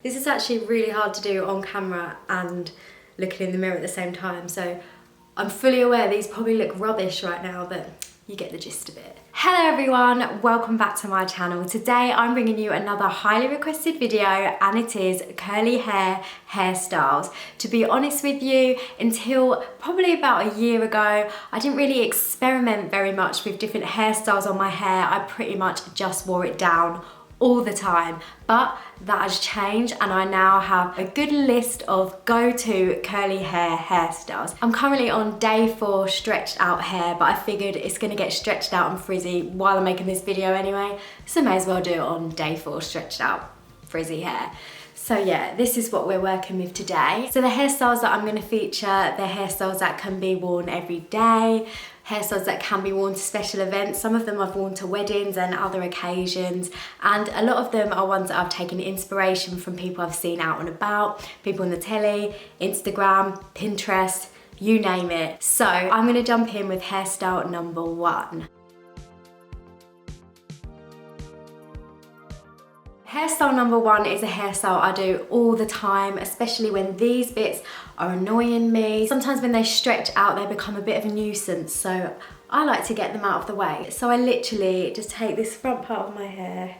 This is actually really hard to do on camera and looking in the mirror at the same time, so I'm fully aware these probably look rubbish right now, but you get the gist of it. Hello everyone, welcome back to my channel. Today I'm bringing you another highly requested video, and it is curly hair hairstyles. To be honest with you, until probably about a year ago, I didn't really experiment very much with different hairstyles on my hair. I pretty much just wore it down all the time, but that has changed and I now have a good list of go-to curly hair hairstyles. I'm currently on day 4 stretched out hair, but I figured it's gonna get stretched out and frizzy while I'm making this video anyway, so may as well do it on day 4 stretched out frizzy hair. So yeah, this is what we're working with today. So the hairstyles that I'm going to feature, they're hairstyles that can be worn every day, hairstyles that can be worn to special events. Some of them I've worn to weddings and other occasions, and a lot of them are ones that I've taken inspiration from people I've seen out and about, people on the telly, Instagram, Pinterest, you name it. So I'm going to jump in with hairstyle number 1. Hairstyle number 1 is a hairstyle I do all the time, especially when these bits are annoying me. Sometimes when they stretch out, they become a bit of a nuisance, so I like to get them out of the way. So I literally just take this front part of my hair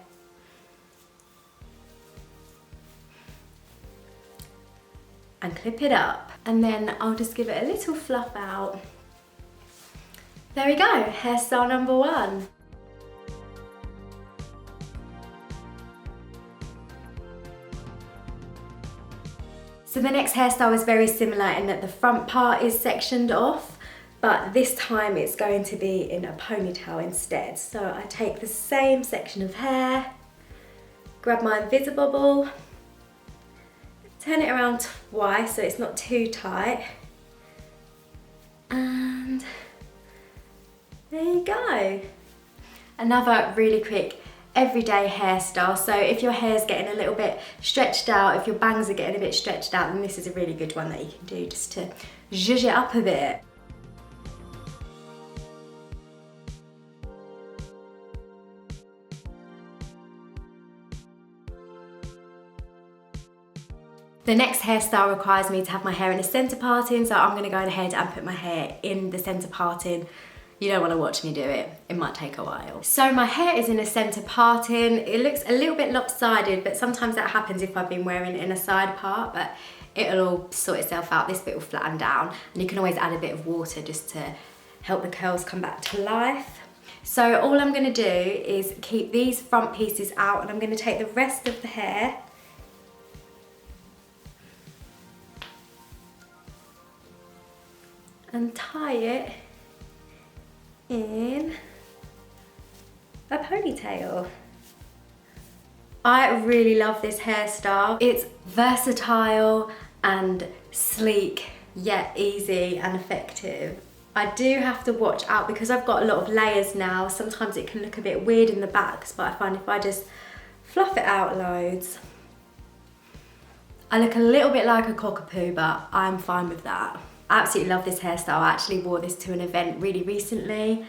and clip it up, and then I'll just give it a little fluff out. There we go, hairstyle number 1. So the next hairstyle is very similar in that the front part is sectioned off, but this time it's going to be in a ponytail instead. So I take the same section of hair, grab my invisible bobble, turn it around twice so it's not too tight, and there you go. Another really quick everyday hairstyle. So if your hair's getting a little bit stretched out, if your bangs are getting a bit stretched out, then this is a really good one that you can do just to zhuzh it up a bit. The next hairstyle requires me to have my hair in a centre parting, so I'm going to go ahead and put my hair in the centre parting. You don't want to watch me do it, it might take a while. So my hair is in a centre parting. It looks a little bit lopsided, but sometimes that happens if I've been wearing it in a side part, but it'll all sort itself out. This bit will flatten down, and you can always add a bit of water just to help the curls come back to life. So all I'm going to do is keep these front pieces out, and I'm going to take the rest of the hair and tie it in a ponytail. I really love this hairstyle. It's versatile and sleek, yet easy and effective. I do have to watch out because I've got a lot of layers now. Sometimes it can look a bit weird in the backs, but I find if I just fluff it out loads, I look a little bit like a cockapoo, but I'm fine with that. I absolutely love this hairstyle. I actually wore this to an event really recently.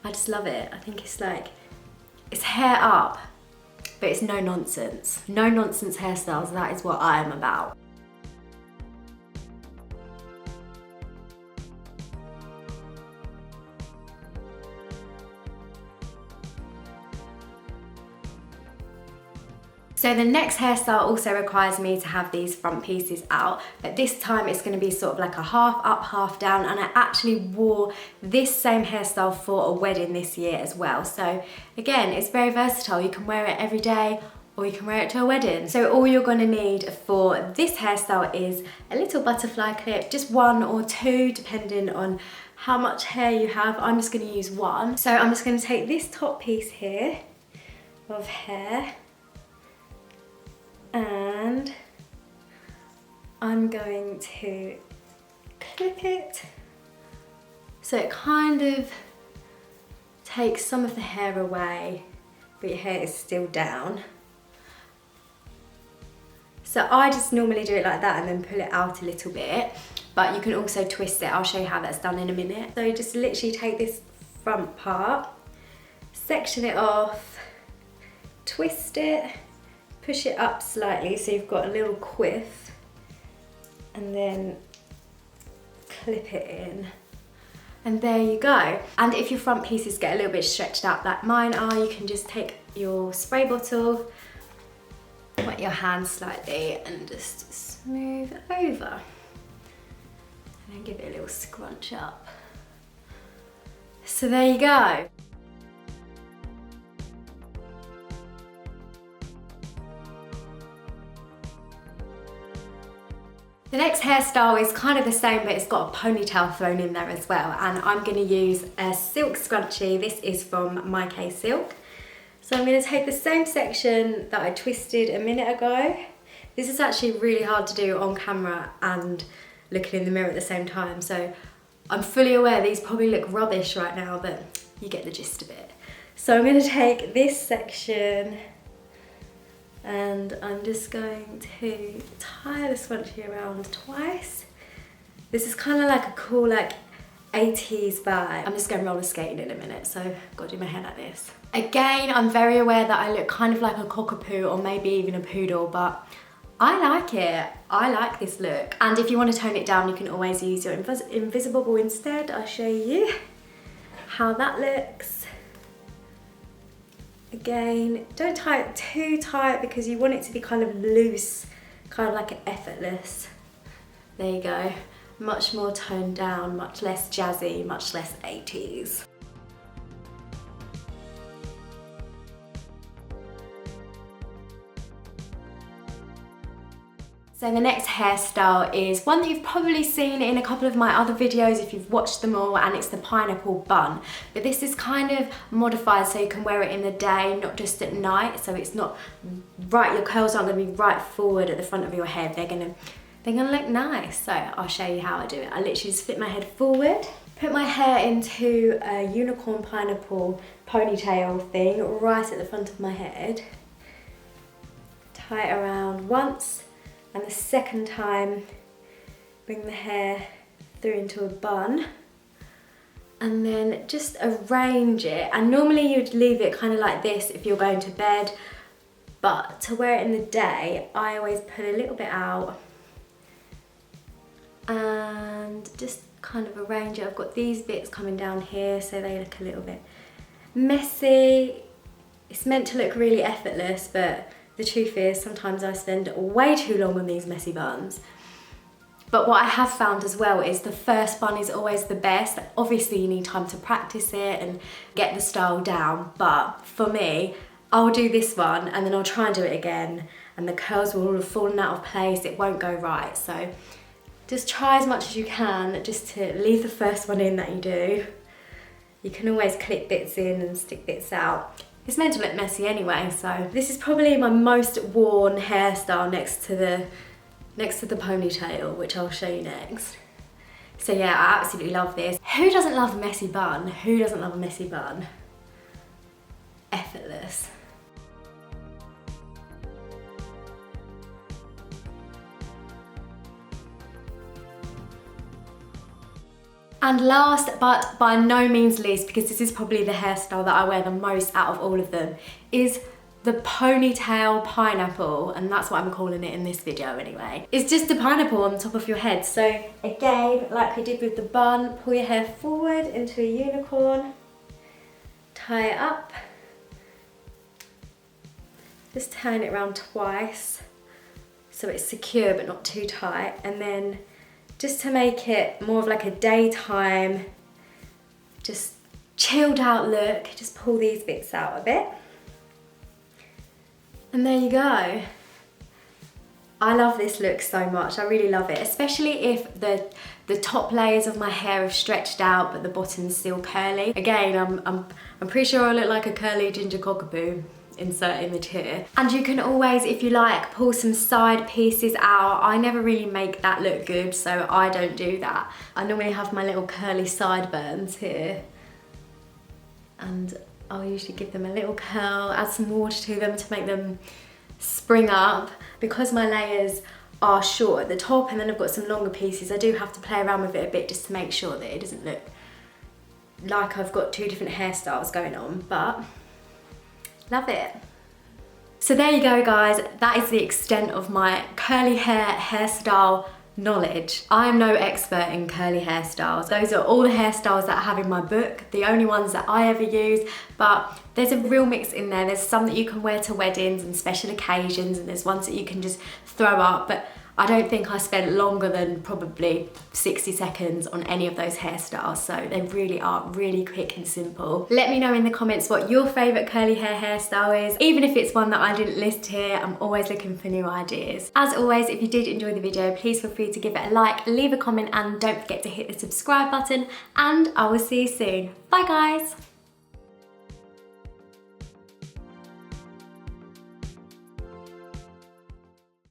I just love it. I think it's like, it's hair up, but it's no nonsense. No nonsense hairstyles, that is what I am about. So the next hairstyle also requires me to have these front pieces out, but this time it's going to be sort of like a half up, half down, and I actually wore this same hairstyle for a wedding this year as well. So again, it's very versatile. You can wear it every day or you can wear it to a wedding. So all you're going to need for this hairstyle is a little butterfly clip, just 1 or 2 depending on how much hair you have. I'm just going to use 1. So I'm just going to take this top piece here of hair, and I'm going to clip it so it kind of takes some of the hair away, but your hair is still down. So I just normally do it like that and then pull it out a little bit, but you can also twist it. I'll show you how that's done in a minute. So just literally take this front part, section it off, twist it, push it up slightly so you've got a little quiff, and then clip it in. And there you go. And if your front pieces get a little bit stretched out like mine are, you can just take your spray bottle, wet your hand slightly and just smooth over. And then give it a little scrunch up. So there you go. The next hairstyle is kind of the same, but it's got a ponytail thrown in there as well. And I'm going to use a silk scrunchie. This is from My K Silk. So I'm going to take the same section that I twisted a minute ago. This is actually really hard to do on camera and looking in the mirror at the same time. So I'm fully aware these probably look rubbish right now, but you get the gist of it. So I'm going to take this section and I'm just going to tie the scrunchie around twice. This is kind of like a cool 80s vibe. I'm just going roller skating in a minute, so I've got to do my hair like this. Again, I'm very aware that I look kind of like a cockapoo or maybe even a poodle, but I like it. I like this look. And if you want to tone it down, you can always use your invisible ball instead. I'll show you how that looks. Again, don't tie it too tight because you want it to be kind of loose, kind of like an effortless. There you go. Much more toned down, much less jazzy, much less 80s. So the next hairstyle is one that you've probably seen in a couple of my other videos if you've watched them all, and it's the pineapple bun. But this is kind of modified so you can wear it in the day, not just at night. So it's not right, your curls aren't going to be right forward at the front of your head. They're gonna look nice. So I'll show you how I do it. I literally just flip my head forward, put my hair into a unicorn pineapple ponytail thing right at the front of my head, tie it around once, and the second time bring the hair through into a bun, and then just arrange it. And normally you'd leave it kind of like this if you're going to bed, but to wear it in the day, I always put a little bit out and just kind of arrange it. I've got these bits coming down here so they look a little bit messy. It's meant to look really effortless, but the truth is sometimes I spend way too long on these messy buns. But what I have found as well is the first bun is always the best. Obviously you need time to practice it and get the style down, but for me, I'll do this one and then I'll try and do it again and the curls will all have fallen out of place, it won't go right. So just try as much as you can just to leave the first one in that you do. You can always clip bits in and stick bits out. It's meant to look messy anyway, so this is probably my most worn hairstyle next to the ponytail, which I'll show you next. So yeah, I absolutely love this. Who doesn't love a messy bun? Who doesn't love a messy bun? Effortless. And last but by no means least, because this is probably the hairstyle that I wear the most out of all of them, is the ponytail pineapple, and that's what I'm calling it in this video anyway. It's just a pineapple on the top of your head. So again, like we did with the bun, pull your hair forward into a unicorn, tie it up, just turn it around twice so it's secure but not too tight, and then just to make it more of like a daytime, just chilled out look, just pull these bits out a bit. And there you go. I love this look so much, I really love it, especially if the top layers of my hair have stretched out but the bottom's still curly. Again, I'm pretty sure I look like a curly ginger cockapoo. Insert image here. And you can always, if you like, pull some side pieces out. I never really make that look good, so I don't do that. I normally have my little curly sideburns here, and I'll usually give them a little curl, add some water to them to make them spring up. Because my layers are short at the top and then I've got some longer pieces, I do have to play around with it a bit just to make sure that it doesn't look like I've got two different hairstyles going on, but love it. So there you go guys, that is the extent of my curly hair hairstyle knowledge. I am no expert in curly hairstyles. Those are all the hairstyles that I have in my book, the only ones that I ever use, but there's a real mix in there. There's some that you can wear to weddings and special occasions, and there's ones that you can just throw up, but I don't think I spent longer than probably 60 seconds on any of those hairstyles, so they really are really quick and simple. Let me know in the comments what your favourite curly hair hairstyle is. Even if it's one that I didn't list here, I'm always looking for new ideas. As always, if you did enjoy the video, please feel free to give it a like, leave a comment, and don't forget to hit the subscribe button, and I will see you soon. Bye guys!